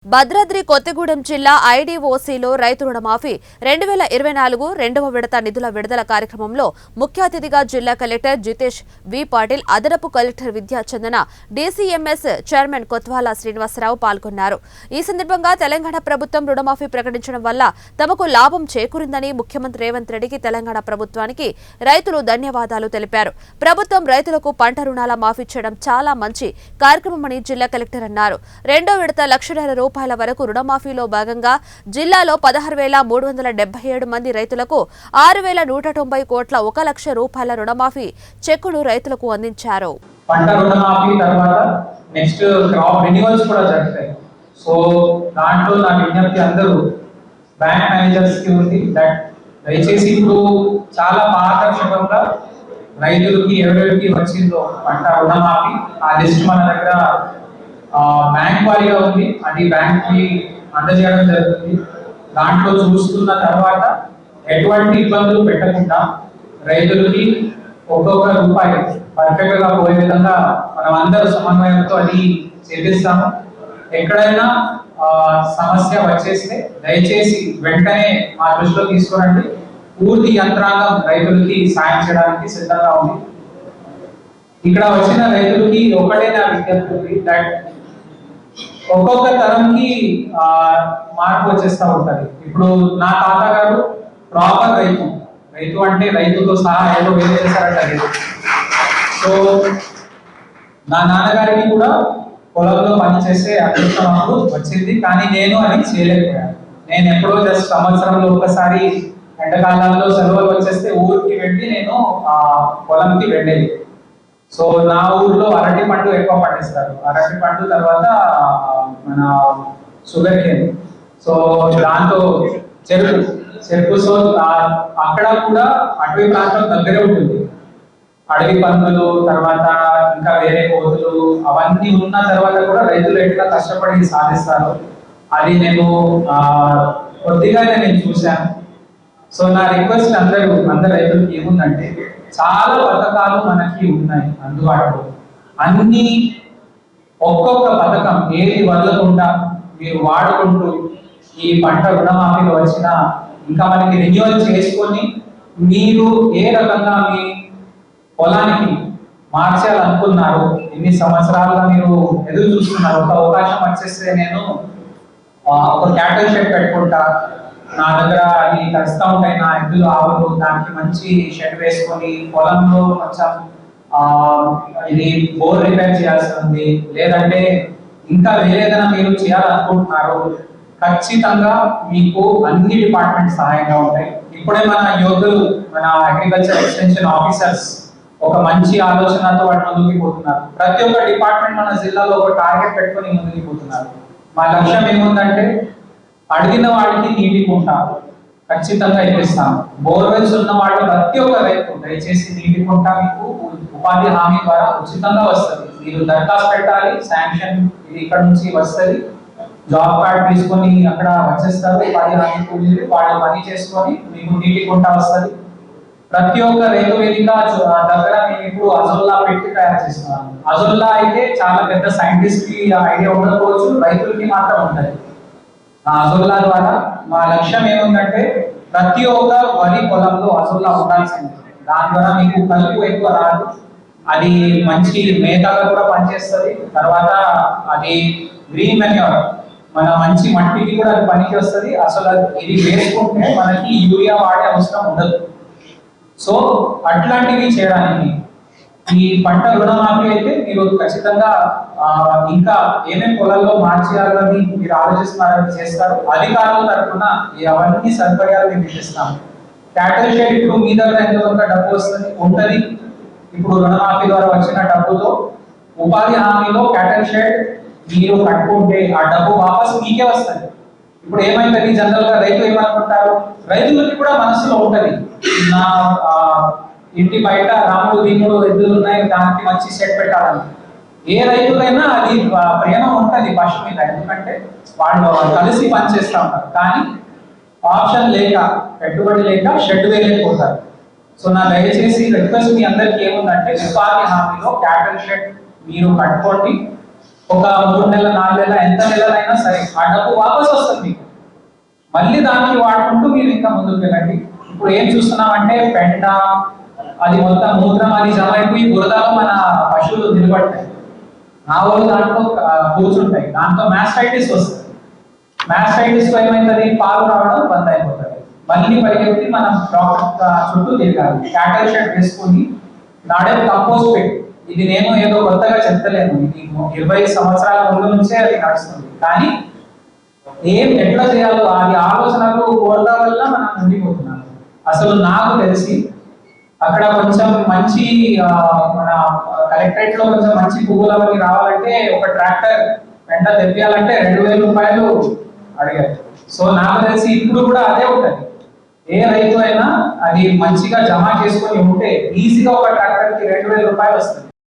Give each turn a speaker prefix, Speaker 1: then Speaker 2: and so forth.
Speaker 1: భద్రాద్రి కొత్తగూడెం జిల్లా ఐడీఓసీలో రైతు రుణమాఫీ 2024 రెండవ విడత నిధుల విడుదల కార్యక్రమంలో ముఖ్య అతిథిగా జిల్లా కలెక్టర్ జితేష్ వి పాటిల్, అదనపు కలెక్టర్ విద్యా చందన, డీసీఎంఎస్ చైర్మన్ కొత్వాల శ్రీనివాసరావు పాల్గొన్నారు. ఈ సందర్భంగా తెలంగాణ ప్రభుత్వం రుణమాఫీ ప్రకటించడం వల్ల తమకు లాభం చేకూరిందని ముఖ్యమంత్రి రేవంత్ రెడ్డికి తెలంగాణ ప్రభుత్వానికి రైతులు ధన్యవాదాలు తెలిపారు. ప్రభుత్వం రైతులకు పంట రుణాల మాఫీ చేయడం చాలా మంచి కార్యక్రమమని జిల్లా కలెక్టర్ అన్నారు. రెండో విడత లక్ష రూపాయల వరకు రుణమాఫీలో భాగంగా జిల్లాలో 16,377 మంది రైతులకు 6,190 కోట్ల 1 లక్ష రూపాయల రుణమాఫీ చెక్కును రైతులకు అందించారు.
Speaker 2: పంట రుణమాఫీ తర్వాత నెక్స్ట్ క్రాప్ రెన్యువల్స్ కూడా జరుగుతాయి. సో దాంట్లో నా విజ్ఞప్తి అందరూ బ్యాంక్ మేనేజర్స్ కి ఉంది దట్ దయచేసి ఇప్పుడు చాలా పారదర్శకంగా రైతులకి ఎవరికి వచ్చిందో పంట రుణమాఫీ ఆ లిస్ట్ మన దగ్గర బ్యాంక్ వారీగా ఉంది. అది బ్యాంక్ కి అందజేయడం జరుగుతుంది. దాంట్లో చూస్తున్న తర్వాత ఎటువంటి ఇబ్బందులు పెట్టకుండా రైతులకి ఒక్కొక్క రూపాయి పర్ఫెక్ట్ గా పోయే విధంగా మనం అందరూ సమన్వయంతో అది చేపిస్తాము. ఎక్కడైనా సమస్య వచ్చేస్తే దయచేసి వెంటనే మా దృష్టిలో తీసుకురండి. పూర్తి యంత్రాంగం రైతులకి సాయం చేయడానికి సిద్ధంగా ఉంది. ఇక్కడ వచ్చిన రైతులకి ఒకటే నా విజ్ఞప్తి ఉంది దట్ ఒక్కొక్క తరంకి మార్పు వచ్చేస్తూ ఉంటది. ఇప్పుడు నా తాతగారు ప్రాపర్ రైతు అంటే రైతుతో సహా ఏదో వేరే చేశారంట. సో నా నాన్నగారికి కూడా పొలంలో పనిచేసే అదృష్టం అప్పుడు వచ్చింది, కానీ నేను అది చేయలేకపోయాను. నేను ఎప్పుడో జస్ట్ సంవత్సరంలో ఒకసారి ఎండాకాలంలో సెలవులు వచ్చేస్తే ఊరికి వెళ్ళి నేను పొలంకి వెళ్ళేది. సో నా ఊర్లో అరటి పండు ఎక్కువ పండిస్తారు. అరటి పండు తర్వాత మన షుగర్ కేన్, సో దాంతో చెరుకు సో అక్కడ కూడా అటవీ ప్రాంతం దగ్గరే ఉంటుంది. అడవి పందులు తర్వాత ఇంకా వేరే కోతులు అవన్నీ ఉన్న తర్వాత కూడా రైతులు ఎట్లా కష్టపడి సాధిస్తారు అది నేను కొద్దిగానే నేను చూశాను. సో నా రిక్వెస్ట్ అందరూ రైతులకి ఏముందంటే చాలా పథకాలు మనకి ఉన్నాయి అందుబాటులో. అన్ని ఒక్కొక్క పథకం ఏది వదలకుండా మీరు వాడుకుంటూ ఈ పంట రుణమాఫీలో వచ్చిన ఇంకా మనకి రెన్యువల్ చేసుకొని మీరు ఏ రకంగా మీ పొలానికి మార్చాలనుకున్నారు, ఎన్ని సంవత్సరాలుగా మీరు ఎదురు చూస్తున్నారు, ఒక అవకాశం వచ్చేస్తే నేను ఒక క్యాటల్ షెడ్ పెట్టుకుంటా, నా దగ్గర అవి తడుస్తూ ఉంటాయి నా ఎద్దులు ఆవులు, దానికి మంచి షెడ్ వేసుకొని పొలంలో కొంచెం ఇది బోర్ రిపేర్ చేయాల్సి ఉంది, లేదంటే ఇంకా వేరేదైనా మీరు చేయాలనుకుంటున్నారు, ఖచ్చితంగా మీకు అన్ని డిపార్ట్మెంట్ సహాయంగా ఉంటాయి. ఇప్పుడే మన యోగులు మన అగ్రికల్చర్ ఎక్స్టెన్షన్ ఆఫీసర్స్ ఒక మంచి ఆలోచనతో వాటి ముందుకు పోతున్నారు. ప్రతి ఒక్క డిపార్ట్మెంట్ మన జిల్లాలో ఒక టార్గెట్ పెట్టుకొని ముందుకు పోతున్నారు. మా లక్ష్యం ఏముందంటే అడిగిన వాడికి నీటి కుంట ఖచ్చితంగా ఇప్పిస్తాం. బోర్వెల్స్ ఉన్న వాళ్ళు ప్రతి ఒక్క రైతు దయచేసి నీటి కుంట మీకు ఉపాధి హామీ ద్వారా ఉచితంగా వస్తుంది. మీరు దరఖాస్తు పెట్టాలి, శాంక్షన్ ఇది ఇక్కడ నుంచి వస్తుంది, జాబ్ కార్డ్ తీసుకొని అక్కడ వచ్చేస్తారు. ఉపాధి హామీ కూలీలు వాళ్ళు పని చేసుకొని మీకు నీటి కుంట వస్తుంది. ప్రతి ఒక్క రైతు వేదిక దగ్గర మేము ఇప్పుడు అజొల్లా పెట్టి తయారు చేస్తున్నాం. అజొల్లా అయితే చాలా పెద్ద సైంటిస్ట్ కి ఐడియా ఉండకపోవచ్చు, రైతులకి మాత్రం ఉంటుంది. అజొల్లా ద్వారా మా లక్ష్యం ఏముందంటే ప్రతి ఒక్క వరి పొలంలో అజొల్లా ఉండాల్సింది. దాని ద్వారా మీకు కలుపు ఎక్కువ రాదు, అది మంచి మేతగా కూడా పనిచేస్తుంది. తర్వాత అది గ్రీన్ మెన్యూర్, మన మంచి మట్టికి కూడా అది పనికి వస్తుంది. అసలు ఇది వేసుకుంటే మనకి యూరియా వాడే అవసరం ఉండదు. సో అట్లాంటివి చేయడానికి ఈ పంట రుణమాఫీ అయితే మీరు ఖచ్చితంగా ఇంకా ఏమేమి పొలాల్లో మార్చేయాలని మీరు ఆలోచిస్తున్నారని చేస్తారు. అధికారుల తరఫున అవన్నీ సదుపాయాలు మేము ఇస్తాము. క్యాటల్ షెడ్ ఇప్పుడు మీ దగ్గర ఎంతవరకు డబ్బు ఉంటుంది. ఇప్పుడు రుణమాఫీ ద్వారా వచ్చిన డబ్బుతో ఉపాధి హామీలో క్యాటల్ షెడ్ మీరు కట్టుకుంటే ఆ డబ్బు వాపస్ మీకే వస్తుంది. ఇప్పుడు ఏమైంది జనరల్ గా రైతు ఏమనుకుంటారు, రైతులకి కూడా మనసులో ఉంటది నా ఇంటి బయట రాముడు దీనుడు ఎద్దులు ఉన్నాయి దానికి మంచి షెడ్ పెట్టాలని. ఏ రైతుకైనా అది ప్రేమ ఉంటది పశువు మీద, ఎందుకంటే వాళ్ళు కలిసి పనిచేస్తూ ఉంటారు. కానీ ఆప్షన్ లేక పెట్టుబడి లేక షెడ్ వేయలేకపోతారు. సో నా దయచేసి రిక్వెస్ట్ మీ అందరికి ఏముందంటే ఉపాధి హామీలో క్యాటల్ షెడ్ మీరు కట్టుకోండి. ఒక 3 నెలల 4 నెలల ఎంత నెలలైనా సరే ఆ డబ్బు వాపస్ వస్తుంది మీకు. మళ్ళీ దానికి వాడుకుంటూ మీరు ఇంకా ముందుకు వెళ్ళండి. ఇప్పుడు ఏం చూస్తున్నామంటే పెండ అది మొత్తం మూత్రం అది జమ అయిపోయి బురదలో మన పశువులు నిలబడతాయి, ఆవులు దాంట్లో కూర్చుంటాయి, దాంతో మ్యాస్టైటిస్ వస్తుంది. మ్యాస్టైటిస్ ఏమైతుంది, పాలు రావడం బంద్ అయిపోతుంది. మళ్ళీ పరిగెత్తి మనం డాక్టర్ చుట్టూ తిరగాలి. క్యాటల్ షెడ్ వేసుకుని నాడే కంపోస్ట్ పెట్టి, ఇది నేను ఏదో కొత్తగా చెప్తలేను, ఇది 20 సంవత్సరాల ముందు నుంచే అది నడుస్తుంది. కానీ ఎట్లా చేయాలో అది ఆలోచనలు కోరడం వల్ల మనం ఉండిపోతున్నాం. అసలు నాకు తెలిసి అక్కడ కొంచెం మంచి మన కలెక్టరేట్ లో కొంచెం మంచి పువ్వులు అవన్నీ రావాలంటే ఒక ట్రాక్టర్ వెంట తెప్పియాలంటే 2000 రూపాయలు అడిగారు. సో నాకు తెలిసి ఇప్పుడు కూడా అదే ఉంటుంది. ఏ రైతు అయినా అది మంచిగా జమ చేసుకొని ఉంటే ఈజీగా ఒక ట్రాక్టర్ కి 2000 రూపాయలు వస్తుంది.